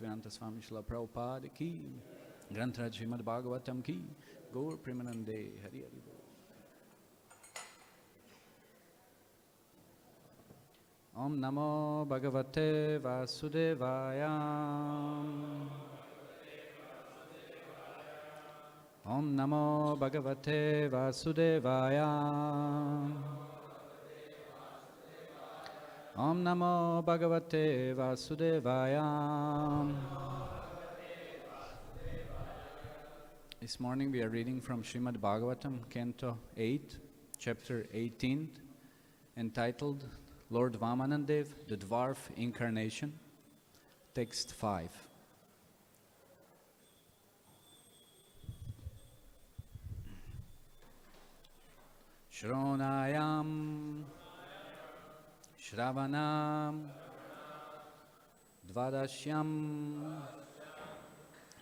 Bhaktivedanta Swami Srila Prabhupada ki, Grantaraj Srimad Bhagavatam ki, Gaur Premanande, Hari Hari Bol. Om Namo Bhagavate Vasudevaya. Om Namo Bhagavate Vasudevaya. Om Namo Bhagavate Vasudevaya. This morning we are reading from Srimad Bhagavatam, Canto 8, Chapter 18, entitled Lord Vamanadeva, the Dwarf Incarnation, Text 5. Shronayam Shravanam Dvadashyam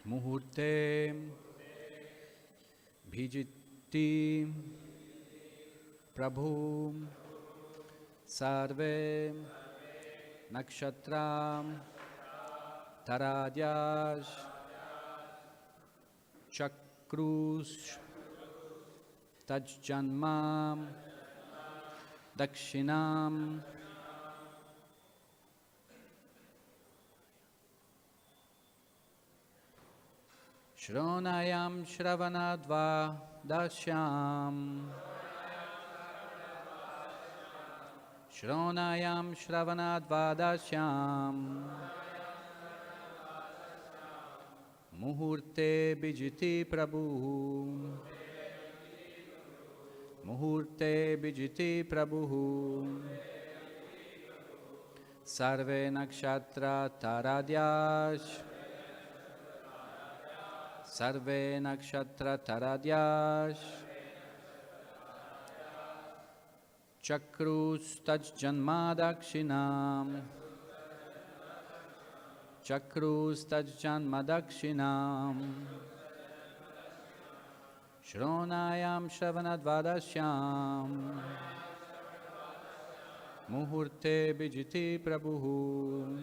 Muhurte Bhijiti Prabhu Sarve Nakshatra Taradyash Chakrus Tajjanmam Dakshinam Shronayam Shravanadva Dashyam Shronayam Shravanadva Dashyam Muhurte Bijiti Prabhu Muhurte Bijiti Prabhu Sarve Nakshatra Taradyash Sarve Nakshatra Taradyash Chakrus Tajjanma Dakshinam Chakrus Tajjanma Dakshinam Shronayam Shravanadvadashyam Muhurte Bijiti Prabhu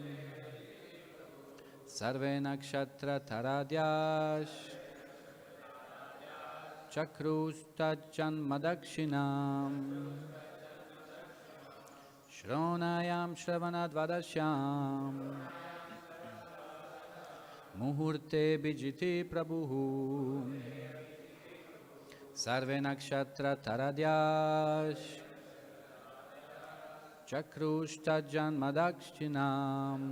Sarve Nakshatra Taradyash Chakrus Tajjanma Dakshinam Shronayam Shravanadvadashyam Muhurte Bijiti Prabhu Sarve Nakshatra Taradyash Chakrus Tajjanma Dakshinam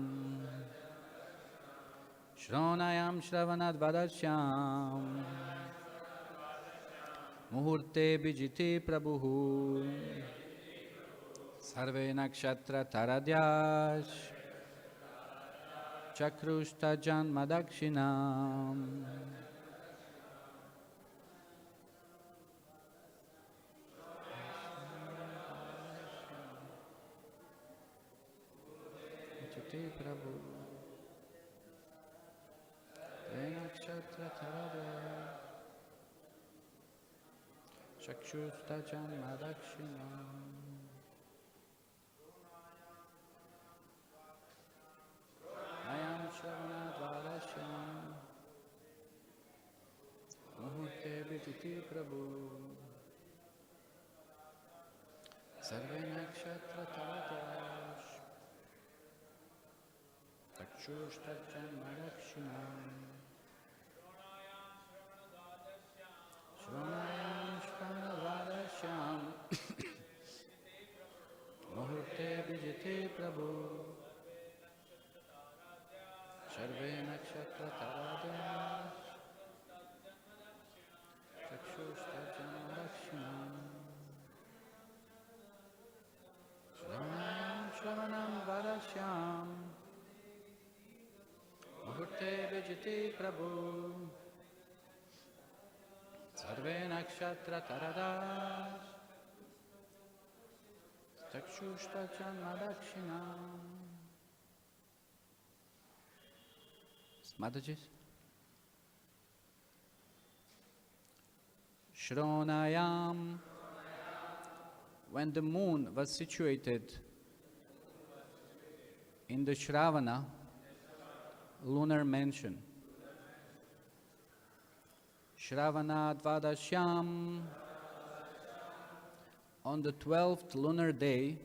Shronayam Shravanadvadashyam Muhurte Bijiti Prabhu Sarve Nakshatra Taradyash Chakrus Tajjanma Dakshinam Bijiti Prabhu Nakshatra Taradyash Chakrus Tajjanma Dakshinam Ayam Shravanadvadashyam Muhurte Bijiti Prabhu Sarve Nakshatra Taradyash Chakrus Tajjanma Dakshinam Shronayam Shravanadvadashyam Muhurte Bijiti Prabhu Sarve Nakshatra Taradyash Chakrus Tajjanma Dakshinam Shronayam Shravanadvadashyam Muhurte Bijiti Prabhu Sarve Nakshatra Taradyash Chakrus Tajjanma Dakshinam. Mataji. Shronayam. When the moon was situated in the Shravana lunar mansion. Shravana Dvadashyam, on the 12th lunar day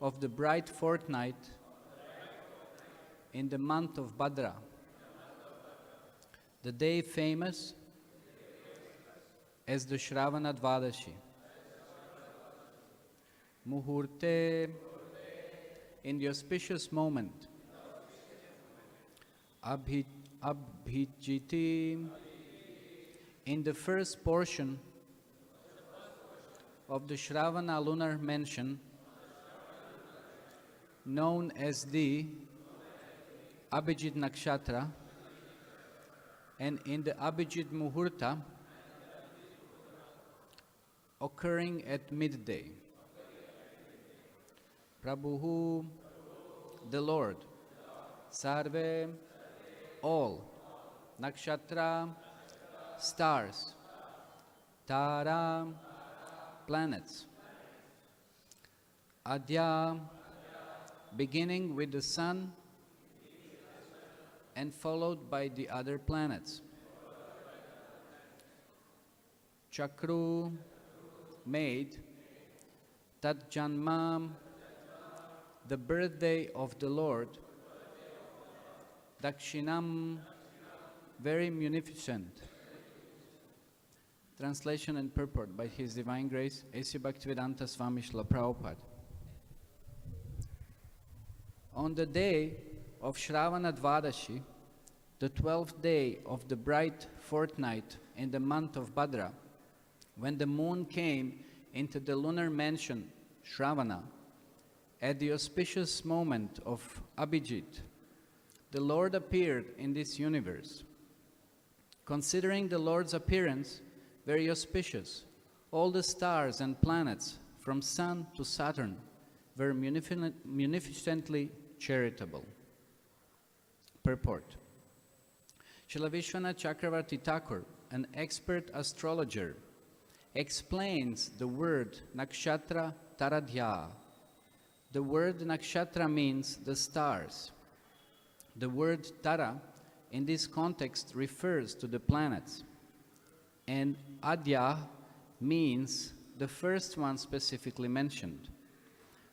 of the bright fortnight in the month of Bhadra, the day famous as the Shravana Dvadashi. Muhurte, in the auspicious moment. Abhijiti, in the first portion of the Shravana lunar mansion, known as the Abhijit Nakshatra, and in the Abhijit Muhurta, occurring at midday. Prabhu, the Lord, Sarve, all, Nakshatra, stars, Tara, planets, Adya, beginning with the sun and followed by the other planets, Chakru, made, Tat Janma, the birthday of the Lord, Dakshinam, very munificent. Translation and purport by His Divine Grace, A.C. Bhaktivedanta Swami Srila Prabhupada. On the day of Shravana Dvadashi, the 12th day of the bright fortnight in the month of Bhadra, when the moon came into the lunar mansion Shravana, at the auspicious moment of Abhijit, the Lord appeared in this universe. Considering the Lord's appearance very auspicious, all the stars and planets from Sun to Saturn were munificently charitable. Purport. Srila Vishwanath Chakravarti Thakur, an expert astrologer, explains the word nakshatra taradhya. The word nakshatra means the stars. The word tara in this context refers to the planets. And adya means the first one specifically mentioned.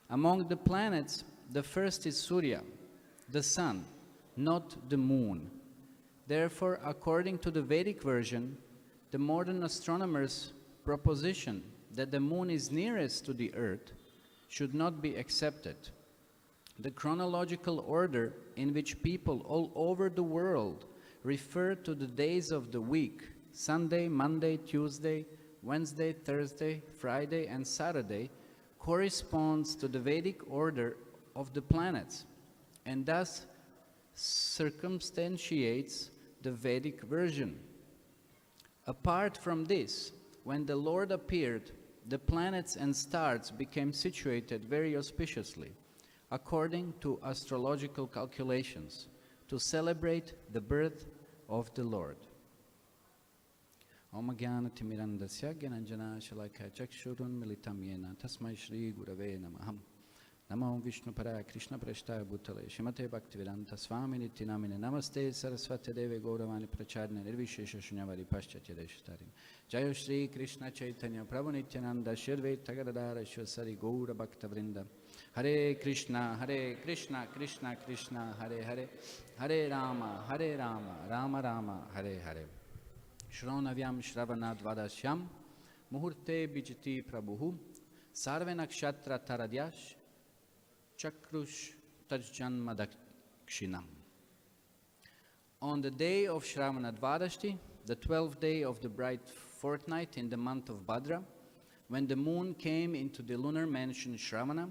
Among the planets, the first is Surya, the sun, not the moon. Therefore, according to the Vedic version, the modern astronomers' proposition that the moon is nearest to the earth should not be accepted. The chronological order in which people all over the world refer to the days of the week, Sunday, Monday, Tuesday, Wednesday, Thursday, Friday, and Saturday, corresponds to the Vedic order of the planets, and thus circumstantiates the Vedic version. Apart from this, when the Lord appeared, the planets and stars became situated very auspiciously, according to astrological calculations, to celebrate the birth of the Lord. Om Jnana Timirandasya Gyananjana Shalakaya Chakshurun Militam Yena Tasmai Shri Gurave Namaham. Namo Vishnu Para Krishna Prashtaya Bhutale Shrimate Bhaktivedanta Swami Nityanamine Namaste Saraswati Deve Gauravani Pracharne Nirvishesha Shunyavadi Paschatya Deshtarim. Jayo Shri Krishna Chaitanya Prabhu Nityananda Shirve Tagaradara Shvasari Gaura Bhakta Vrinda. Hare Krishna Krishna Krishna Hare Hare Hare Rama Rama Rama Hare Hare. Shronavyam Shravanadvadashyam Muhurte Bijiti Prabhu Sarve Nakshatra Taradyash Chakrush Tajjanmadakshinam. On the day of Shravana Dvadashi, the 12th day of the bright fortnight in the month of Bhadra, when the moon came into the lunar mansion Shravana,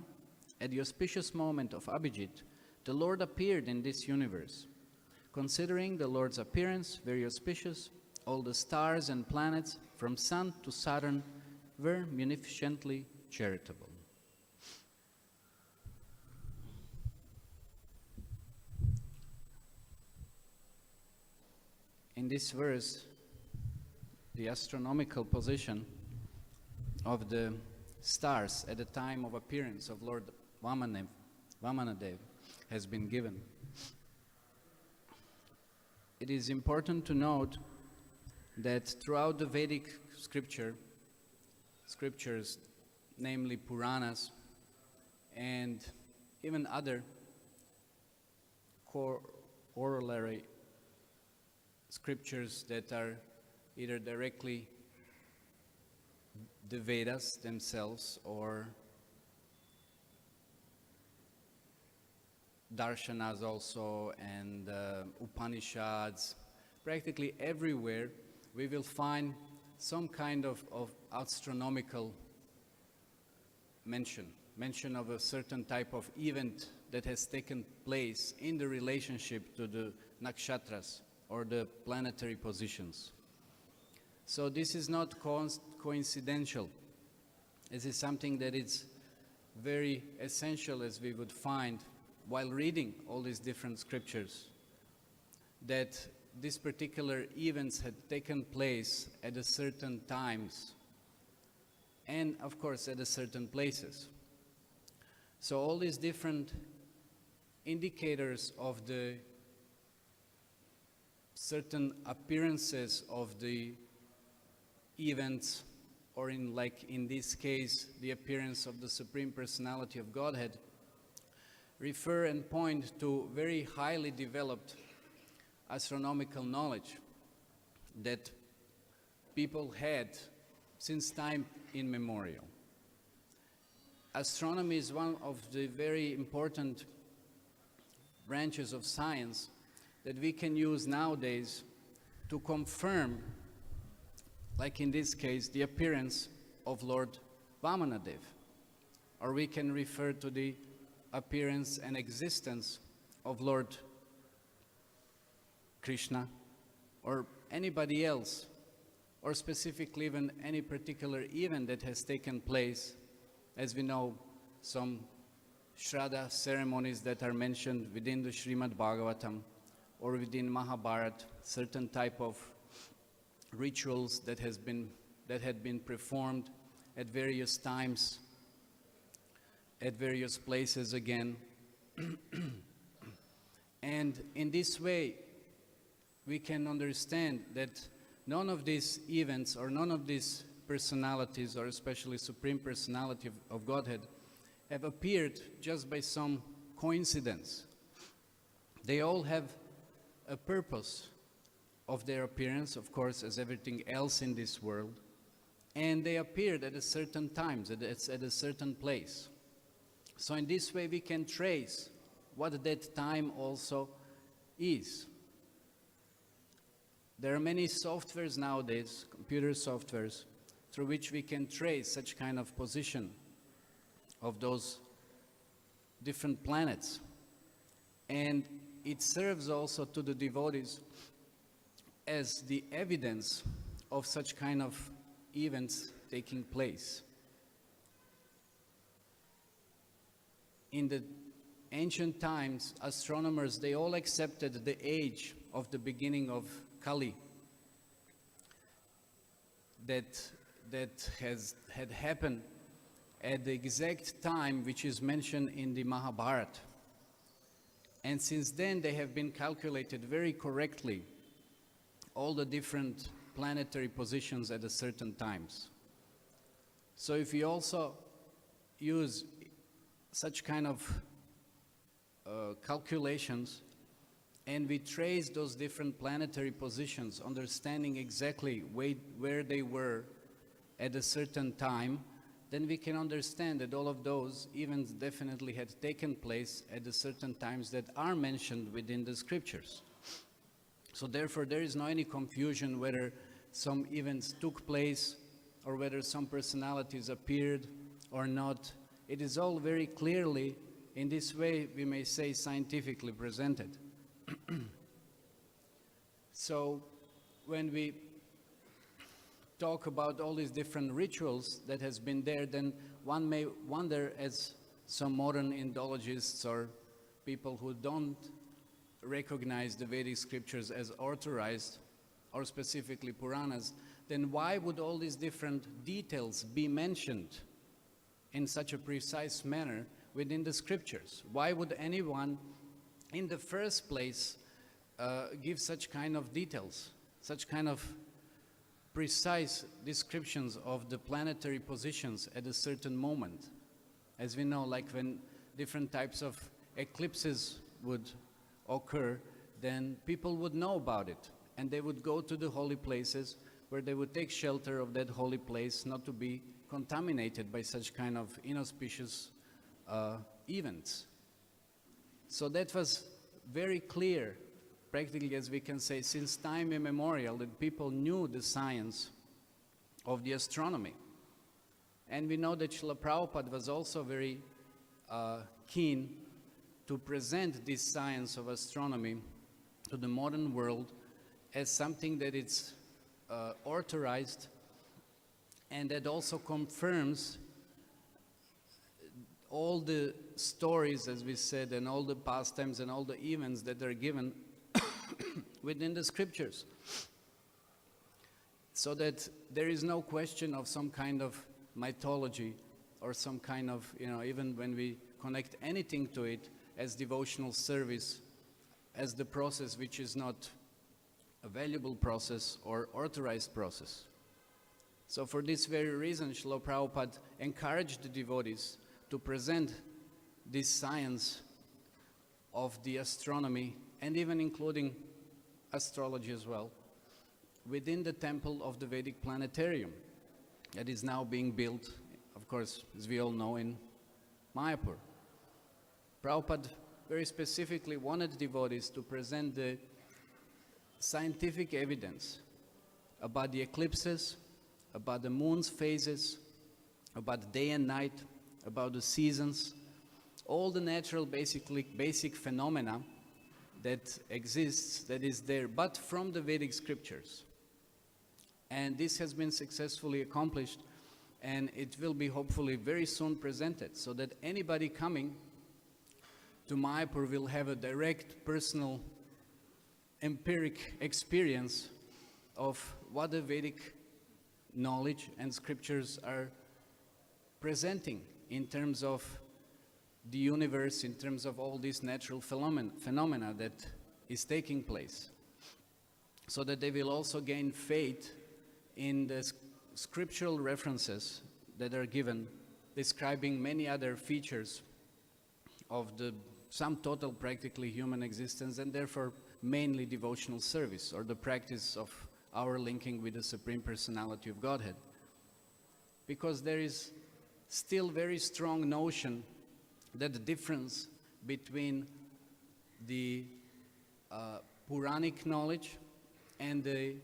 at the auspicious moment of Abhijit, the Lord appeared in this universe. Considering the Lord's appearance very auspicious, all the stars and planets from Sun to Saturn were munificently charitable. In this verse, the astronomical position of the stars at the time of appearance of Lord Vamanadeva has been given. it is important to note that throughout the Vedic scriptures, namely Puranas, and even other corollary scriptures that are either directly the Vedas themselves or darshanas also, and Upanishads. Practically everywhere we will find some kind of astronomical mention of a certain type of event that has taken place in the relationship to the nakshatras or the planetary positions. So this is not coincidental. This is something that is very essential, as we would find while reading all these different scriptures, that these particular events had taken place at a certain times and of course at a certain places. So all these different indicators of the certain appearances of the events, or in this case the appearance of the Supreme Personality of Godhead, refer and point to very highly developed astronomical knowledge that people had since time immemorial. Astronomy is one of the very important branches of science that we can use nowadays to confirm, like in this case, the appearance of Lord Vamanadeva. Or we can refer to the appearance and existence of Lord Krishna, or anybody else, or specifically even any particular event that has taken place. As we know, some Shraddha ceremonies that are mentioned within the Srimad Bhagavatam or within Mahabharata, certain type of rituals that had been performed at various times, at various places again. And in this way, we can understand that none of these events or none of these personalities, or especially Supreme Personality of Godhead, have appeared just by some coincidence. They all have a purpose of their appearance, of course, as everything else in this world, and they appeared at a certain times, at a certain place. So in this way we can trace what that time also is. There are many softwares nowadays, computer softwares, through which we can trace such kind of position of those different planets. And it serves also to the devotees as the evidence of such kind of events taking place. In the ancient times, astronomers, they all accepted the age of the beginning of Kali that had happened at the exact time which is mentioned in the Mahabharata. And since then they have been calculated very correctly, all the different planetary positions at a certain times. So if we also use such kind of calculations, and we trace those different planetary positions, understanding exactly where they were at a certain time, then we can understand that all of those events definitely had taken place at the certain times that are mentioned within the scriptures. So therefore there is no any confusion whether some events took place or whether some personalities appeared or not. It is all very clearly, in this way we may say, scientifically presented. So when we talk about all these different rituals that has been there, then one may wonder, as some modern Indologists or people who don't recognize the Vedic scriptures as authorized, or specifically Puranas, then why would all these different details be mentioned in such a precise manner within the scriptures? Why would anyone in the first place give such kind of details, such kind of precise descriptions of the planetary positions at a certain moment. As we know, like when different types of eclipses would occur, then people would know about it, and they would go to the holy places where they would take shelter of that holy place, not to be contaminated by such kind of inauspicious events. So that was very clear, practically, as we can say, since time immemorial, that people knew the science of the astronomy. And we know that Srila Prabhupada was also very keen to present this science of astronomy to the modern world as something that is authorized and that also confirms all the stories, as we said, and all the pastimes and all the events that are given within the scriptures. So that there is no question of some kind of mythology or some kind of, even when we connect anything to it as devotional service, as the process which is not a valuable process or authorized process. So for this very reason, Srila Prabhupada encouraged the devotees to present this science of the astronomy, and even including astrology as well, within the temple of the Vedic planetarium that is now being built, of course, as we all know, in Mayapur. Prabhupada very specifically wanted devotees to present the scientific evidence about the eclipses, about the moon's phases, about day and night, about the seasons, all the natural basic phenomena that exists, that is there, but from the Vedic scriptures. And this has been successfully accomplished, and it will be hopefully very soon presented, so that anybody coming to Mayapur will have a direct, personal, empiric experience of what the Vedic knowledge and scriptures are presenting in terms of the universe, in terms of all these natural phenomena that is taking place, so that they will also gain faith in the scriptural references that are given, describing many other features of the sum total practically human existence, and therefore mainly devotional service, or the practice of our linking with the Supreme Personality of Godhead. Because there is still very strong notion that the difference between the Puranic knowledge and the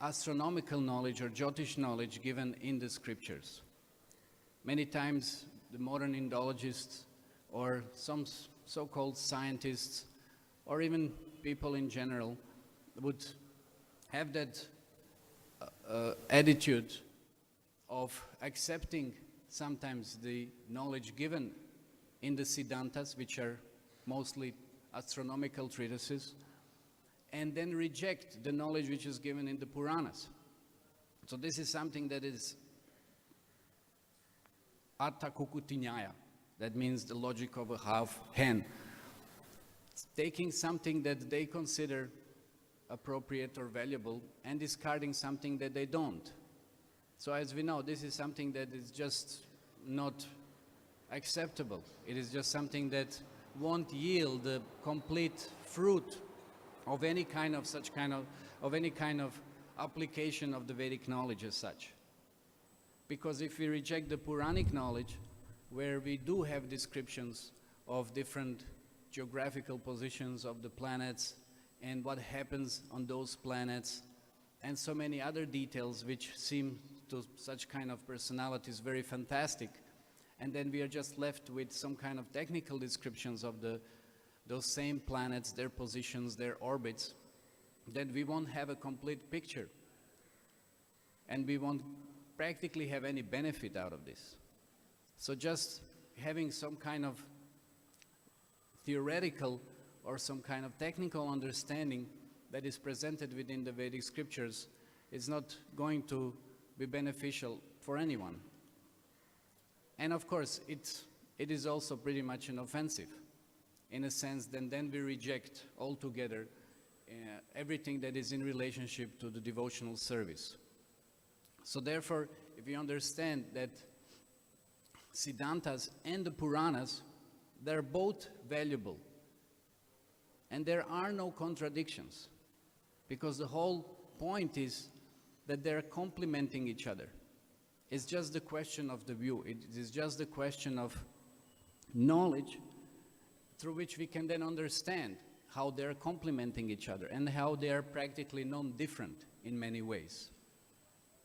astronomical knowledge or Jyotish knowledge given in the scriptures. Many times the modern Indologists or some so-called scientists or even people in general would have that attitude of accepting sometimes the knowledge given in the Siddhantas, which are mostly astronomical treatises, and then reject the knowledge which is given in the Puranas. So this is something that is Artha Kukutinyaya, that means the logic of a half hen. It's taking something that they consider appropriate or valuable and discarding something that they don't. So as we know, this is something that is just not acceptable. It is just something that won't yield the complete fruit of any kind of application of the Vedic knowledge as such. Because if we reject the Puranic knowledge, where we do have descriptions of different geographical positions of the planets and what happens on those planets, and so many other details which seem to such kind of personalities very fantastic, and then we are just left with some kind of technical descriptions of those same planets, their positions, their orbits, then we won't have a complete picture, and we won't practically have any benefit out of this. So just having some kind of theoretical or some kind of technical understanding that is presented within the Vedic scriptures is not going to be beneficial for anyone. And of course, it is also pretty much an offensive, in a sense, then we reject altogether everything that is in relationship to the devotional service. So therefore, if you understand that Siddhantas and the Puranas, they're both valuable. And there are no contradictions, because the whole point is that they're complementing each other. It's just the question of the view. It is just the question of knowledge through which we can then understand how they're complementing each other and how they are practically non-different in many ways.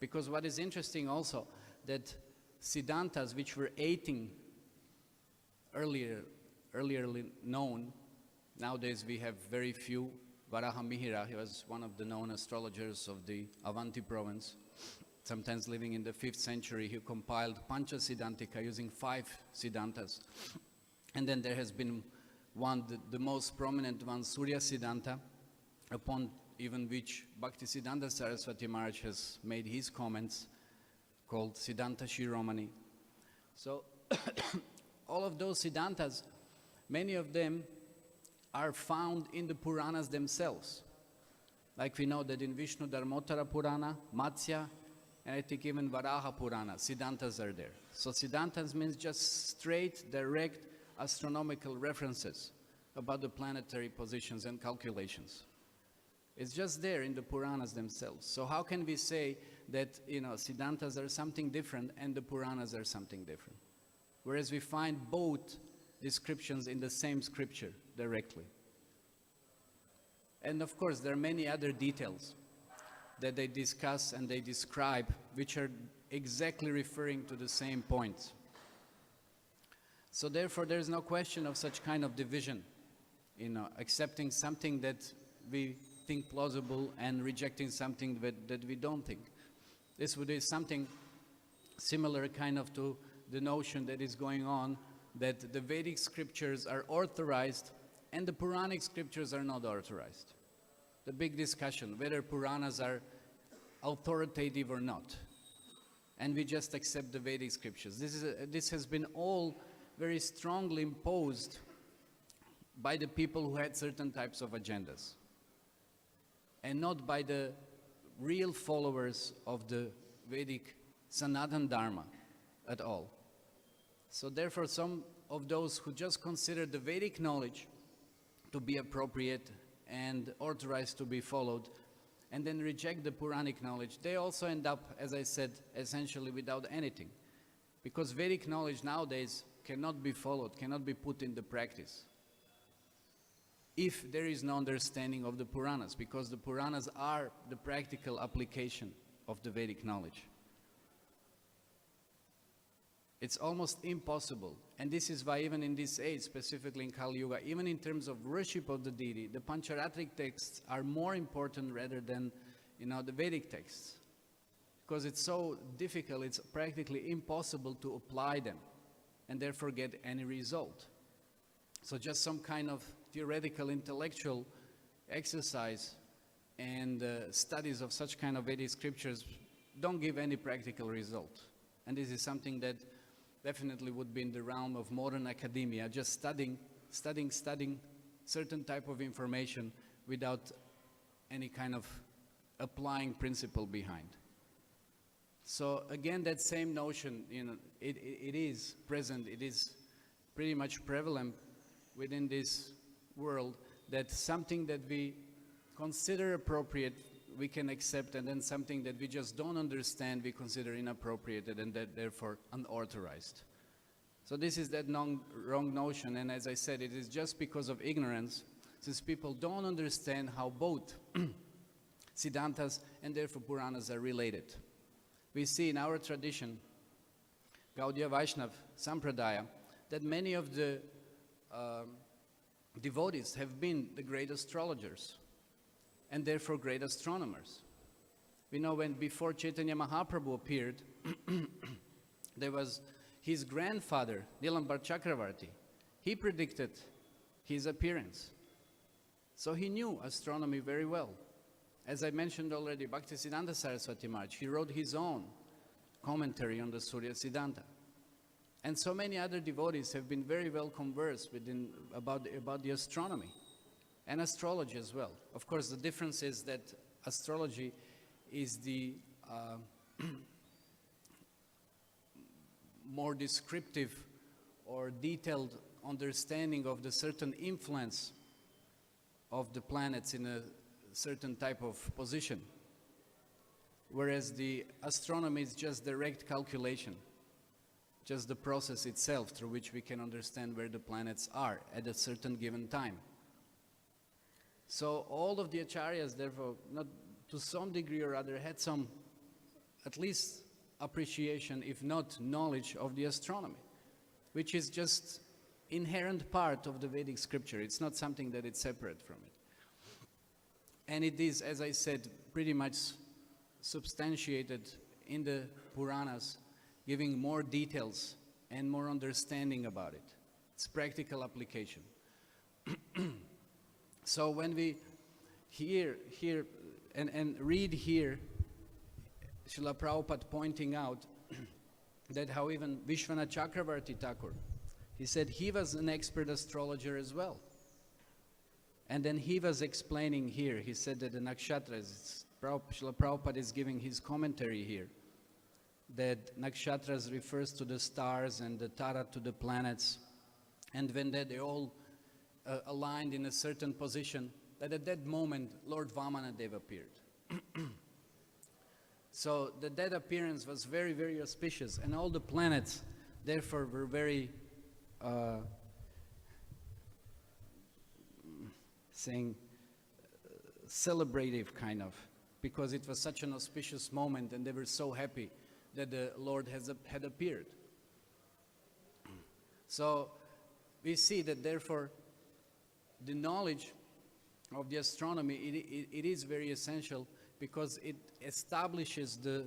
Because what is interesting also, that Siddhantas, which were 18 earlierly known, nowadays we have very few. Varaha Mihira, he was one of the known astrologers of the Avanti province, sometimes living in the 5th century. He compiled Pancha Siddhantika using 5 Siddhantas. And then there has been one, the most prominent one, Surya Siddhanta, upon even which Bhakti Siddhanta Saraswati Maharaj has made his comments, called Siddhanta Shiromani. So all of those Siddhantas, many of them are found in the Puranas themselves. Like we know that in Vishnu Dharmottara Purana, Matsya, and I think even Varaha Purana, Siddhantas are there. So Siddhantas means just straight, direct astronomical references about the planetary positions and calculations. It's just there in the Puranas themselves. So how can we say that, Siddhantas are something different and the Puranas are something different? Whereas we find both descriptions in the same scripture directly. And of course, there are many other details that they discuss and they describe, which are exactly referring to the same points. So therefore, there is no question of such kind of division, accepting something that we think plausible and rejecting something that we don't think. This would be something similar kind of to the notion that is going on that the Vedic scriptures are authorized and the Puranic scriptures are not authorized. The big discussion, whether Puranas are authoritative or not. And we just accept the Vedic scriptures. This has been all very strongly imposed by the people who had certain types of agendas, and not by the real followers of the Vedic Sanatana Dharma at all. So therefore, some of those who just consider the Vedic knowledge to be appropriate and authorized to be followed, and then reject the Puranic knowledge, they also end up, as I said, essentially without anything. Because Vedic knowledge nowadays cannot be followed, cannot be put into practice, if there is no understanding of the Puranas, because the Puranas are the practical application of the Vedic knowledge. It's almost impossible, and this is why even in this age, specifically in Kali Yuga, even in terms of worship of the deity, the Pancharatric texts are more important rather than, the Vedic texts. Because it's so difficult, it's practically impossible to apply them and therefore get any result. So just some kind of theoretical, intellectual exercise and studies of such kind of Vedic scriptures don't give any practical result. And this is something that definitely would be in the realm of modern academia, just studying certain type of information without any kind of applying principle behind. So again, that same notion, it is present, it is pretty much prevalent within this world, that something that we consider appropriate we can accept, and then something that we just don't understand we consider inappropriate and that therefore unauthorized. So this is that wrong notion, and as I said, it is just because of ignorance, since people don't understand how both Siddhantas and therefore Puranas are related. We see in our tradition, Gaudiya Vaishnav Sampradaya, that many of the devotees have been the great astrologers and therefore great astronomers. We know when before Chaitanya Mahaprabhu appeared, there was his grandfather, Nilambar Chakravarti. He predicted his appearance. So he knew astronomy very well. As I mentioned already, Bhaktisiddhanta Saraswati Maharaj, he wrote his own commentary on the Surya Siddhanta. And so many other devotees have been very well conversed about the astronomy. and astrology as well. Of course, the difference is that astrology is the more descriptive or detailed understanding of the certain influence of the planets in a certain type of position, whereas the astronomy is just direct calculation, just the process itself through which we can understand where the planets are at a certain given time. So all of the acharyas, therefore, not to some degree or other, had some, at least, appreciation, if not knowledge, of the astronomy, which is just inherent part of the Vedic scripture. It's not something that is separate from it. And it is, as I said, pretty much substantiated in the Puranas, giving more details and more understanding about it. It's practical application. So when we hear and read here, Srila Prabhupada pointing out that how even Vishwanath Chakravarti Thakur, he said he was an expert astrologer as well. And then he was explaining here, he said that the nakshatras, Srila Prabhupada is giving his commentary here, that nakshatras refers to the stars and the tara to the planets, and when they all aligned in a certain position, that at that moment Lord Vamanadeva appeared. So that appearance was very, very auspicious, and all the planets therefore were very celebrative kind of, because it was such an auspicious moment and they were so happy that the Lord had appeared. So we see that therefore the knowledge of the astronomy, it is very essential, because it establishes the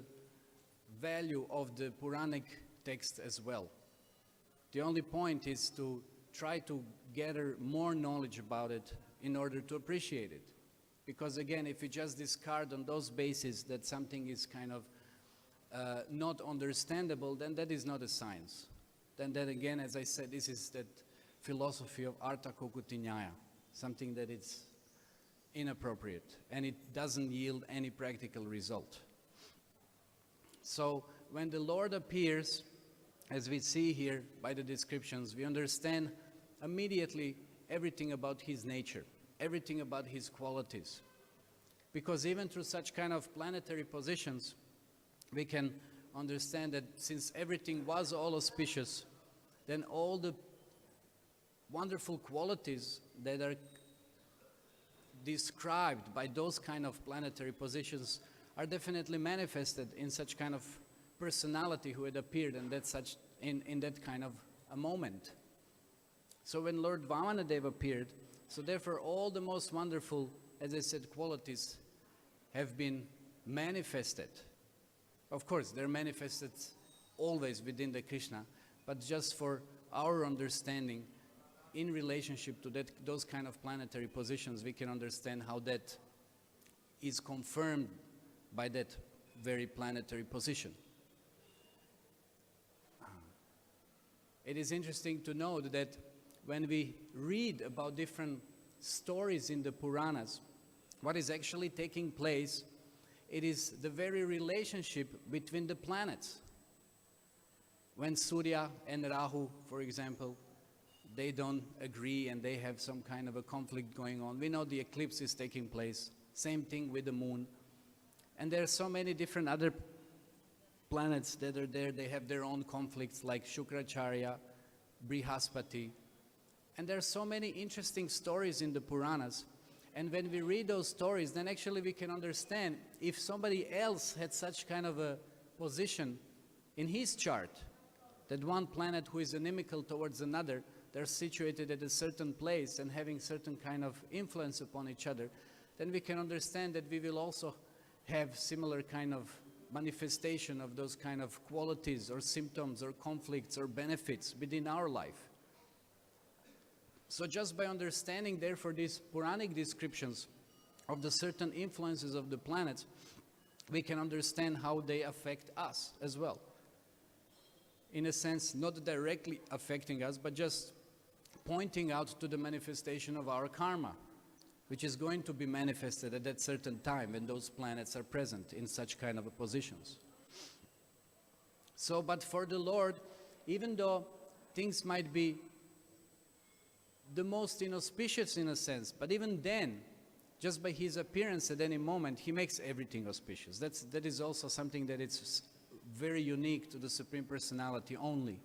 value of the Puranic text as well. The only point is to try to gather more knowledge about it in order to appreciate it. Because again, if you just discard on those bases that something is kind of not understandable, then that is not a science. Then that again, as I said, this is that philosophy of Artha Kokuti Nyaya, something that is inappropriate, and it doesn't yield any practical result. So when the Lord appears, as we see here by the descriptions, we understand immediately everything about his nature, everything about his qualities. Because even through such kind of planetary positions, we can understand that since everything was all auspicious, then all the wonderful qualities that are described by those kind of planetary positions are definitely manifested in such kind of personality who had appeared in that kind of a moment. So when Lord Vamanadeva appeared, so therefore all the most wonderful, as I said, qualities have been manifested. Of course, they're manifested always within the Krishna, but just for our understanding, in relationship to those kind of planetary positions, we can understand how that is confirmed by that very planetary position. It is interesting to note that when we read about different stories in the Puranas, what is actually taking place, it is the very relationship between the planets. When Surya and Rahu, for example, they don't agree and they have some kind of a conflict going on. We know the eclipse is taking place. Same thing with the moon. And there are so many different other planets that are there. They have their own conflicts, like Shukracharya, Brihaspati. And there are so many interesting stories in the Puranas. And when we read those stories, then actually we can understand if somebody else had such kind of a position in his chart, that one planet who is inimical towards another, they're situated at a certain place and having certain kind of influence upon each other, then we can understand that we will also have similar kind of manifestation of those kind of qualities or symptoms or conflicts or benefits within our life. So just by understanding therefore these Puranic descriptions of the certain influences of the planets, we can understand how they affect us as well. In a sense, not directly affecting us, but just pointing out to the manifestation of our karma, which is going to be manifested at that certain time when those planets are present in such kind of a positions. So, but for the Lord, even though things might be the most inauspicious in a sense, but even then, just by his appearance at any moment, he makes everything auspicious. That is also something that is very unique to the Supreme Personality only.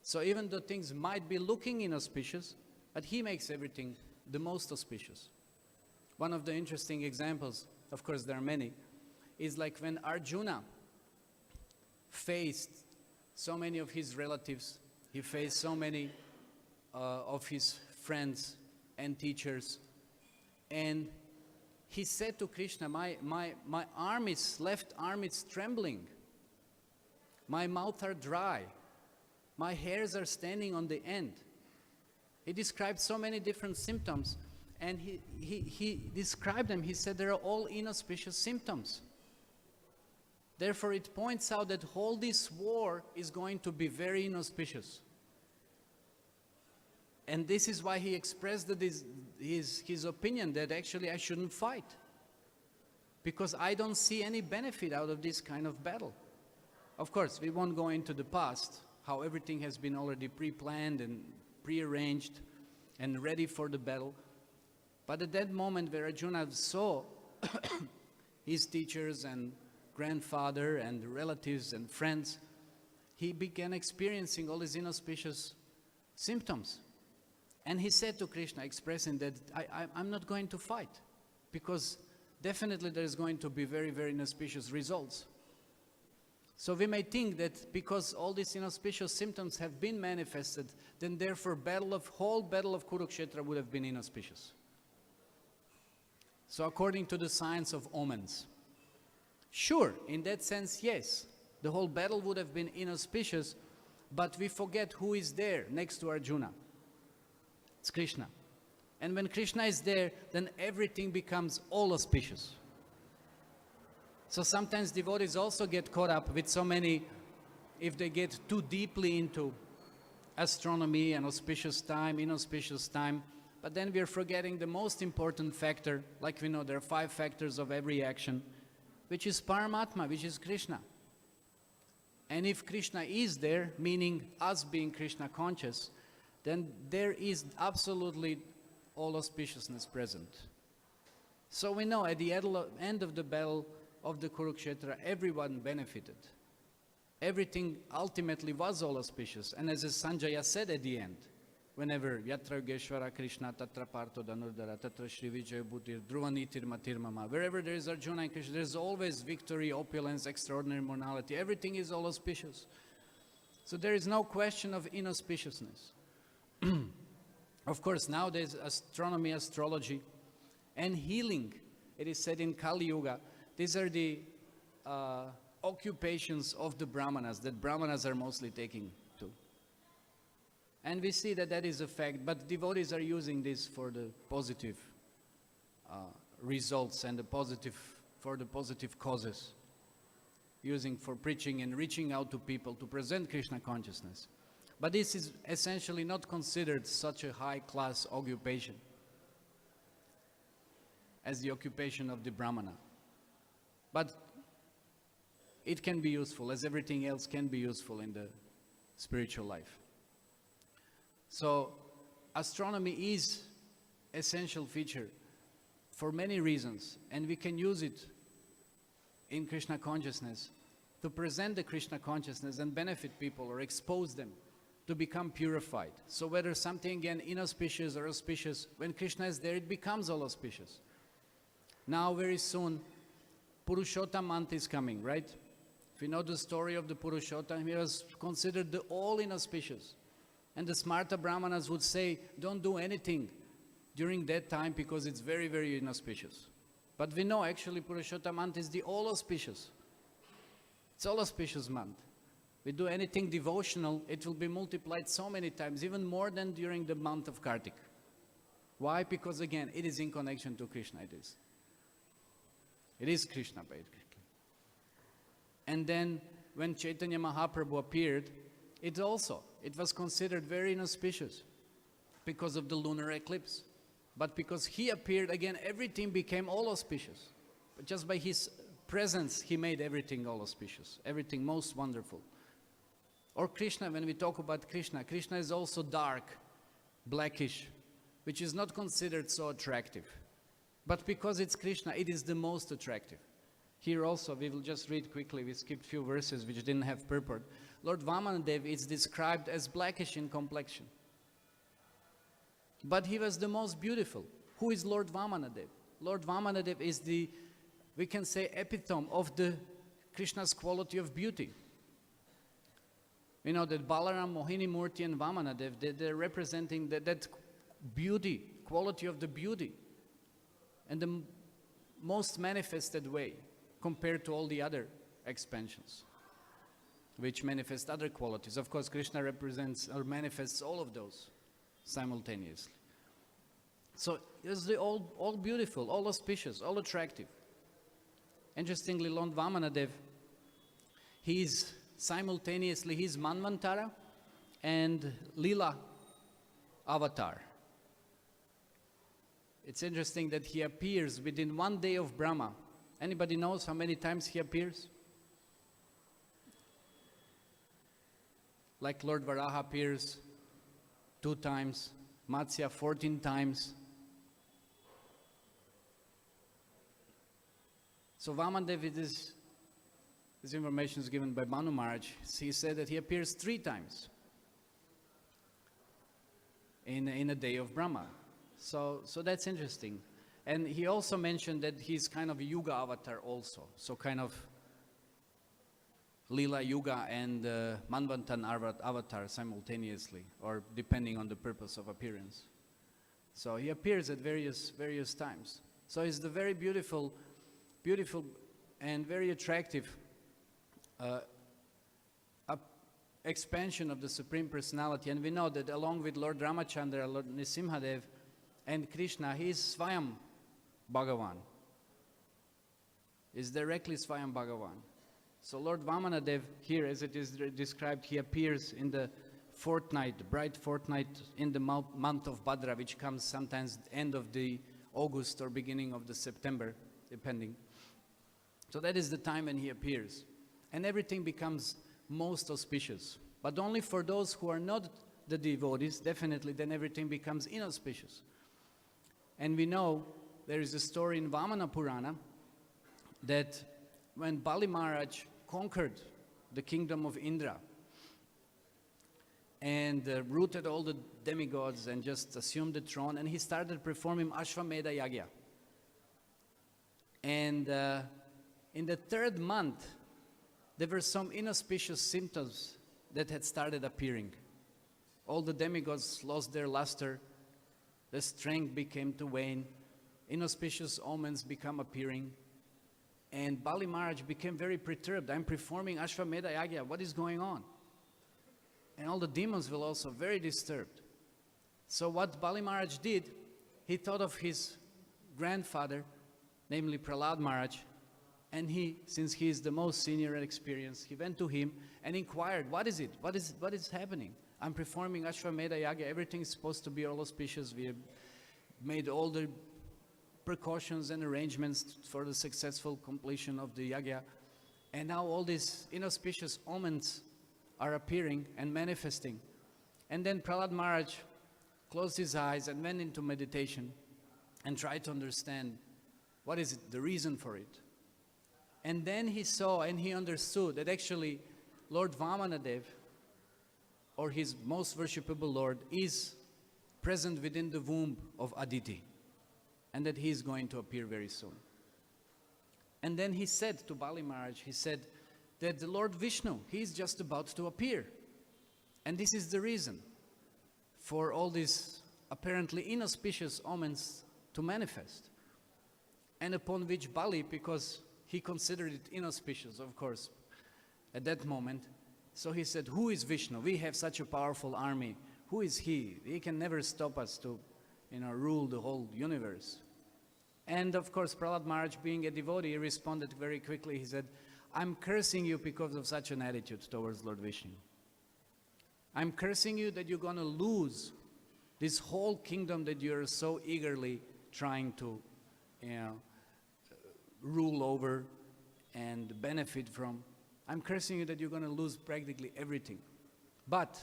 So even though things might be looking inauspicious, but he makes everything the most auspicious. One of the interesting examples, of course there are many, is like when Arjuna faced so many of his relatives, he faced so many of his friends and teachers, and he said to Krishna, my left arm is trembling, my mouth are dry, my hairs are standing on the end. He described so many different symptoms, and he described them. He said they are all inauspicious symptoms. Therefore it points out that all this war is going to be very inauspicious. And this is why he expressed his opinion that actually I shouldn't fight, because I don't see any benefit out of this kind of battle. Of course, we won't go into the past, how everything has been already pre-planned and pre-arranged and ready for the battle. But at that moment where Arjuna saw his teachers and grandfather and relatives and friends, he began experiencing all these inauspicious symptoms. And he said to Krishna, expressing that I'm not going to fight, because definitely there is going to be very, very inauspicious results. So we may think that because all these inauspicious symptoms have been manifested, then therefore whole battle of Kurukshetra would have been inauspicious. So according to the science of omens, sure, in that sense, yes, the whole battle would have been inauspicious, but we forget who is there next to Arjuna. It's Krishna. And when Krishna is there, then everything becomes all auspicious. So sometimes devotees also get caught up with so many, if they get too deeply into astronomy and auspicious time, inauspicious time, but then we are forgetting the most important factor. Like we know there are 5 factors of every action, which is Paramatma, which is Krishna. And if Krishna is there, meaning us being Krishna conscious, then there is absolutely all auspiciousness present. So we know at the end of the battle of the Kurukshetra, everyone benefited. Everything ultimately was all auspicious. And as Sanjaya said at the end, whenever Yatra Yogeshwara Krishna Tatra Partho Dhanurdhara Tatra Shri Vijaya Bhutir Dhruvanitir Matir Mama, wherever there is Arjuna and Krishna, there is always victory, opulence, extraordinary morality. Everything is all auspicious. So there is no question of inauspiciousness. Of course, now there's astronomy, astrology, and healing. It is said in Kali Yuga, these are the occupations of the Brahmanas, that Brahmanas are mostly taking to. And we see that that is a fact, but devotees are using this for the positive results and for the positive causes, using for preaching and reaching out to people to present Krishna consciousness. But this is essentially not considered such a high-class occupation as the occupation of the Brahmana. But it can be useful, as everything else can be useful in the spiritual life. So astronomy is an essential feature for many reasons, and we can use it in Krishna consciousness to present the Krishna consciousness and benefit people or expose them to become purified. So whether something again inauspicious or auspicious, when Krishna is there, it becomes all auspicious. Now very soon, Purushottam month is coming, right? If you know the story of the Purushottam, he was considered the all inauspicious. And the Smarta Brahmanas would say, don't do anything during that time because it's very, very inauspicious. But we know actually Purushottam month is the all auspicious. It's all auspicious month. We do anything devotional, it will be multiplied so many times, even more than during the month of Kartik. Why? Because again, it is in connection to Krishna, it is. It is Krishna, basically. And then when Chaitanya Mahaprabhu appeared, it was considered very inauspicious because of the lunar eclipse. But because he appeared again, everything became all auspicious. But just by his presence, he made everything all auspicious, everything most wonderful. Or Krishna, when we talk about Krishna, Krishna is also dark, blackish, which is not considered so attractive. But because it's Krishna, it is the most attractive. Here also, we will just read quickly, we skipped few verses which didn't have purport. Lord Vamanadeva is described as blackish in complexion. But he was the most beautiful. Who is Lord Vamanadeva? Lord Vamanadeva is the, we can say, epitome of the Krishna's quality of beauty. We know that Balaram, Mohini Murti and Vamanadeva, they're representing that beauty, quality of the beauty. And the most manifested way compared to all the other expansions, which manifest other qualities. Of course, Krishna represents or manifests all of those simultaneously. So it's all beautiful, all auspicious, all attractive. Interestingly, Lord Vamanadeva, he is simultaneously his Manvantara and Lila avatar. It's interesting that he appears within one day of Brahma. Anybody knows how many times he appears? Like Lord Varaha appears 2 times, Matsya 14 times. So Vamanadeva, this information is given by Manu Maharaj. He said that he appears 3 times in a day of Brahma. So that's interesting. And he also mentioned that he's kind of a Yuga avatar also. So kind of Lila Yuga and Manvantan avatar simultaneously, or depending on the purpose of appearance. So he appears at various times. So it's the very beautiful and very attractive expansion of the Supreme Personality. And we know that along with Lord Ramachandra, Lord Nisimhadev, and Krishna, he is Swayam Bhagavan. Is directly Swayam Bhagavan. So Lord Vamanadeva here, as it is described, he appears in the fortnight, the bright fortnight in the month of Bhadra, which comes sometimes end of the August or beginning of the September, depending. So that is the time when he appears. And everything becomes most auspicious. But only for those who are not the devotees, definitely then everything becomes inauspicious. And we know there is a story in Vamana Purana that when Bali Maharaj conquered the kingdom of Indra and rooted all the demigods and just assumed the throne, and he started performing Ashvamedha Yagya. And in the 3rd month, there were some inauspicious symptoms that had started appearing. All the demigods lost their luster, the strength became to wane, inauspicious omens become appearing, and Bali Maharaj became very perturbed. I'm performing Ashvamedha Yagya, what is going on? And all the demons were also very disturbed. So what Bali Maharaj did, he thought of his grandfather, namely Prahlad Maharaj, and he, since he is the most senior and experienced, he went to him and inquired, what is it? What is happening? I'm performing Ashvamedha Yagya, everything is supposed to be all auspicious. We have made all the precautions and arrangements for the successful completion of the Yagya. And now all these inauspicious omens are appearing and manifesting. And then Prahlad Maharaj closed his eyes and went into meditation and tried to understand what is it, the reason for it. And then he saw and he understood that actually Lord Vamanadeva, or his most worshipable Lord, is present within the womb of Aditi, and that he is going to appear very soon. And then he said to Bali Maharaj, he said that the Lord Vishnu, he is just about to appear. And this is the reason for all these apparently inauspicious omens to manifest. And upon which Bali, because he considered it inauspicious, of course, at that moment, so he said, who is Vishnu? We have such a powerful army. Who is he? He can never stop us to, rule the whole universe. And of course, Prahlad Maharaj, being a devotee, responded very quickly. He said, I'm cursing you because of such an attitude towards Lord Vishnu. I'm cursing you that you're going to lose This whole kingdom that you're so eagerly trying to, rule over and benefit from, I'm cursing you that you're going to lose practically everything. But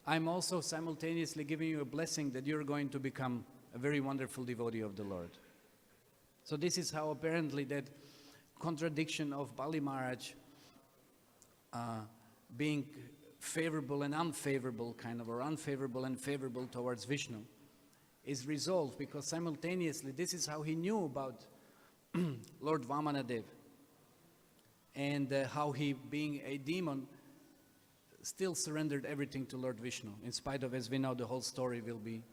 I'm also simultaneously giving you a blessing that you're going to become a very wonderful devotee of the Lord. So this is how apparently that contradiction of Bali Maharaj being favorable and unfavorable kind of, or unfavorable and favorable towards Vishnu, is resolved, because simultaneously this is how he knew about Lord Vamanadeva, and how he, being a demon, still surrendered everything to Lord Vishnu, in spite of, as we know, the whole story will be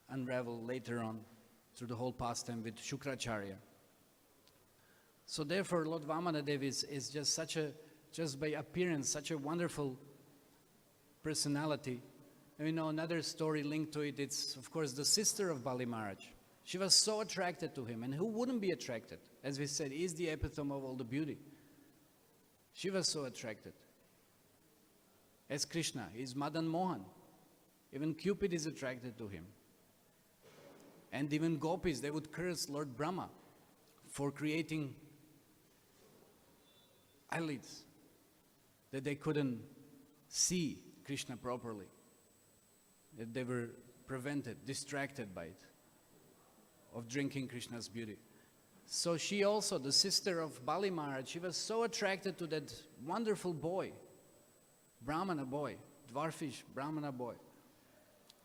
unraveled later on through the whole pastime with Shukracharya. So therefore Lord Vamanadeva is just such a, just by appearance, such a wonderful personality. And we know another story linked to it. It's of course the sister of Bali Maharaj. She was so attracted to him, and who wouldn't be attracted? As we said, he is the epitome of all the beauty. She was so attracted. As Krishna, he is Madan Mohan. Even Cupid is attracted to him. And even gopis, they would curse Lord Brahma for creating eyelids, that they couldn't see Krishna properly, that they were prevented, distracted by it, of drinking Krishna's beauty. So she also, the sister of Bali Maharaj, she was so attracted to that wonderful boy, Brahmana boy, dwarfish Brahmana boy,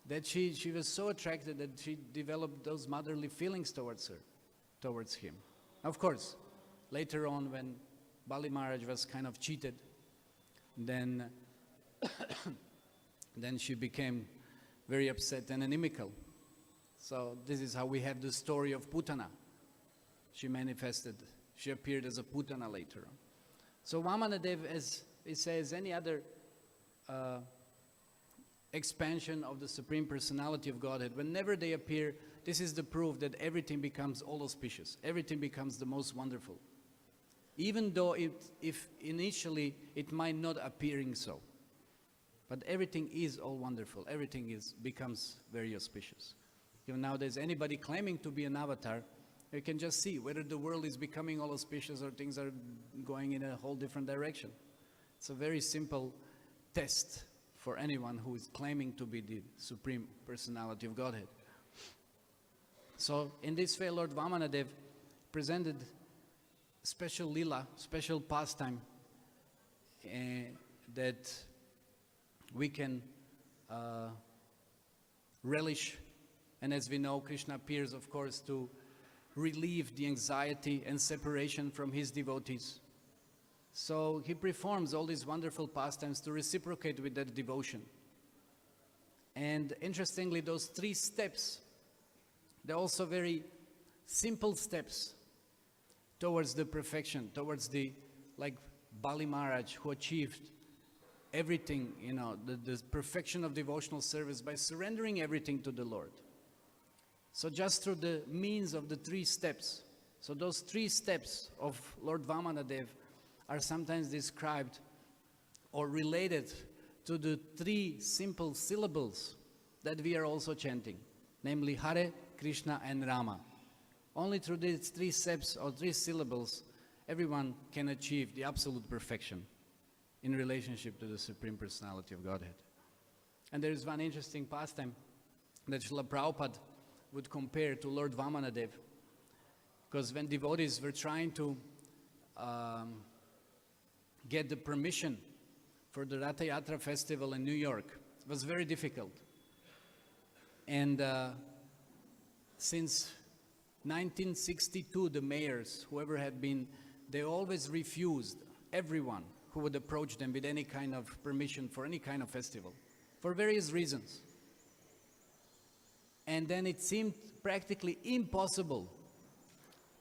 that she was so attracted that she developed those motherly feelings towards him. Of course, later on when Bali Maharaj was kind of cheated, then she became very upset and inimical. So this is how we have the story of Putana. She manifested, she appeared as a Putana later on. So Vamanadeva, as it says, any other expansion of the Supreme Personality of Godhead, whenever they appear, this is the proof that everything becomes all auspicious. Everything becomes the most wonderful. Even though if initially it might not appearing so. But everything is all wonderful. Everything becomes very auspicious. Even nowadays, anybody claiming to be an avatar, you can just see whether the world is becoming all auspicious or things are going in a whole different direction. It's a very simple test for anyone who is claiming to be the Supreme Personality of Godhead. So in this way, Lord Vamanadeva presented special lila, special pastime that we can relish. And as we know, Krishna appears, of course, to relieve the anxiety and separation from his devotees. So he performs all these wonderful pastimes to reciprocate with that devotion. And interestingly, those 3 steps, they're also very simple steps towards the perfection, towards the, like Bali Maharaj, who achieved everything, the perfection of devotional service by surrendering everything to the Lord. So just through the means of the 3 steps. So those 3 steps of Lord Vamanadeva are sometimes described or related to the 3 simple syllables that we are also chanting, namely Hare, Krishna and Rama. Only through these 3 steps or 3 syllables, everyone can achieve the absolute perfection in relationship to the Supreme Personality of Godhead. And there is one interesting pastime that Srila Prabhupada would compare to Lord Vamanadeva, because when devotees were trying to get the permission for the Ratha Yatra festival in New York, it was very difficult. And since 1962, the mayors, whoever had been, they always refused everyone who would approach them with any kind of permission for any kind of festival, for various reasons. And then it seemed practically impossible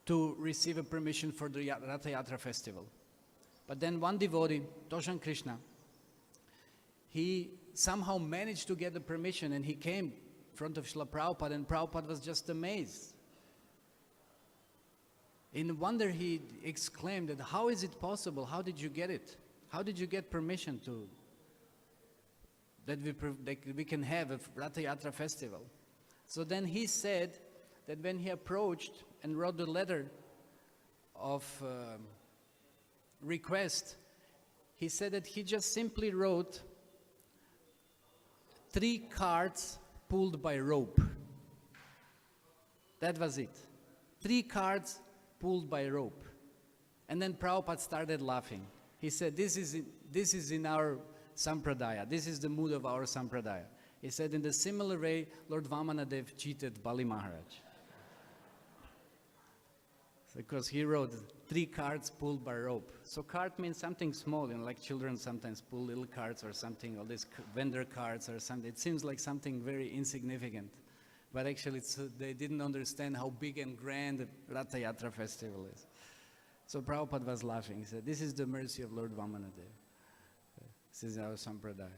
to receive a permission for the Ratha Yatra festival. But then one devotee, Toshan Krishna, he somehow managed to get the permission, and he came in front of Srila Prabhupada, and Prabhupada was just amazed. In wonder he exclaimed that, how is it possible? How did you get it? How did you get permission to that we can have a Ratha Yatra festival. So then he said that when he approached and wrote the letter of request, he said that he just simply wrote 3 carts pulled by rope. That was it. 3 carts pulled by rope. And then Prabhupada started laughing. He said, this is in our sampradaya. This is the mood of our sampradaya. He said, in the similar way, Lord Vamanadeva cheated Bali Maharaj. Because he wrote 3 carts pulled by rope. So cart means something small, like children sometimes pull little carts or something, all these vendor carts or something. It seems like something very insignificant. But actually, they didn't understand how big and grand Ratha Yatra festival is. So Prabhupada was laughing. He said, this is the mercy of Lord Vamanadeva. This is our sampradaya.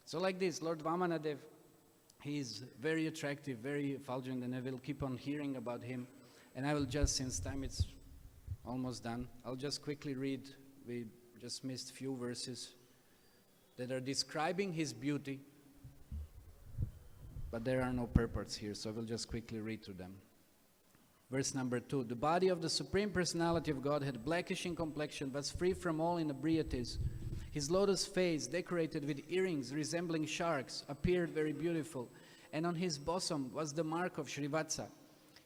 So like this, Lord Vamanadeva, he is very attractive, very effulgent, and I will keep on hearing about him. And I will just, since time it's almost done, I'll just quickly read, we just missed few verses that are describing his beauty, but there are no purports here, so I will just quickly read through them. Verse number 2, the body of the Supreme Personality of Godhead, blackish in complexion, was free from all inebrieties. His lotus face, decorated with earrings resembling sharks, appeared very beautiful, and on his bosom was the mark of Srivatsa.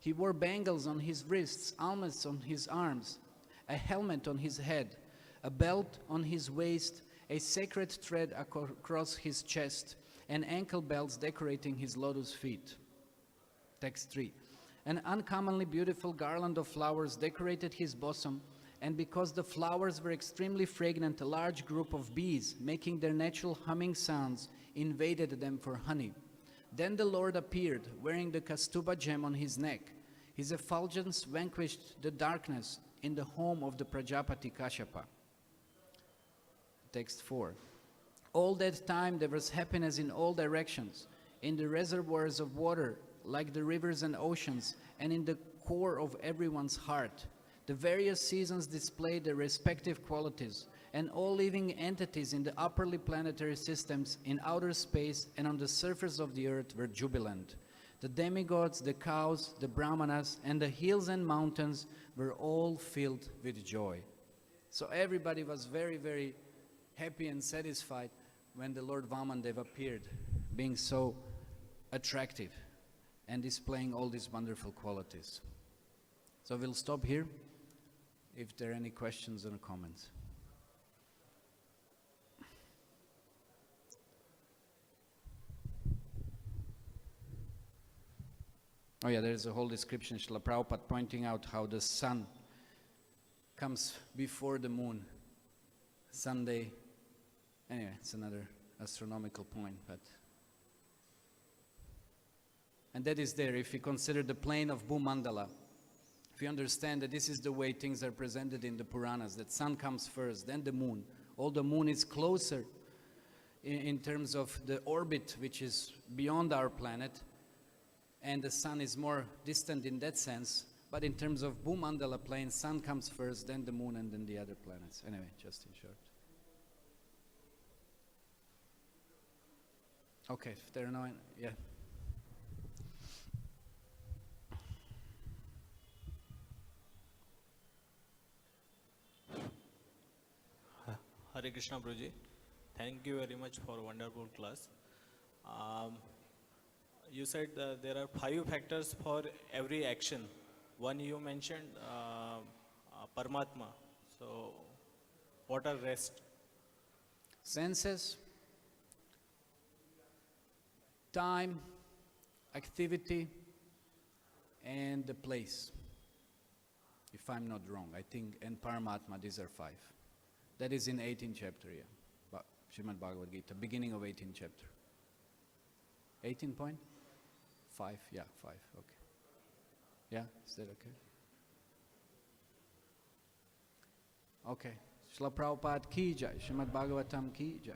He wore bangles on his wrists, almonds on his arms, a helmet on his head, a belt on his waist, a sacred thread across his chest, and ankle belts decorating his lotus feet. Text 3. An uncommonly beautiful garland of flowers decorated his bosom, and because the flowers were extremely fragrant, a large group of bees, making their natural humming sounds, invaded them for honey. Then the Lord appeared, wearing the Kastuba gem on his neck. His effulgence vanquished the darkness in the home of the Prajapati Kashyapa. Text 4. All that time there was happiness in all directions, in the reservoirs of water, like the rivers and oceans, and in the core of everyone's heart. The various seasons displayed their respective qualities, and all living entities in the upperly planetary systems, in outer space, and on the surface of the earth were jubilant. The demigods, the cows, the brahmanas, and the hills and mountains were all filled with joy. So everybody was very, very happy and satisfied when the Lord Vamanadeva appeared, being so attractive and displaying all these wonderful qualities. So we'll stop here if there are any questions or comments. Oh yeah, there's a whole description, Srila Prabhupada pointing out how the sun comes before the moon. Sunday, anyway, it's another astronomical point, but... And that is there, if you consider the plane of Bhumandala, if you understand that this is the way things are presented in the Puranas, that sun comes first, then the moon. All the moon is closer in terms of the orbit, which is beyond our planet, and the sun is more distant in that sense. But in terms of Bhumandala plane, sun comes first, then the moon, and then the other planets. Anyway, just in short. Okay, if there are no... Yeah. Hare Krishna Prabhuji, thank you very much for a wonderful class. You said there are 5 factors for every action. One you mentioned, Paramatma. So, what are rest? Senses, time, activity, and the place. If I'm not wrong, I think, and Paramatma, these are 5. That is in 18th chapter, yeah. Srimad Bhagavad Gita, beginning of 18th chapter. 18.5, yeah, 5, okay. Yeah, is that okay? Okay. Srila Prabhupada ki jai, Srimad Bhagavatam ki jai.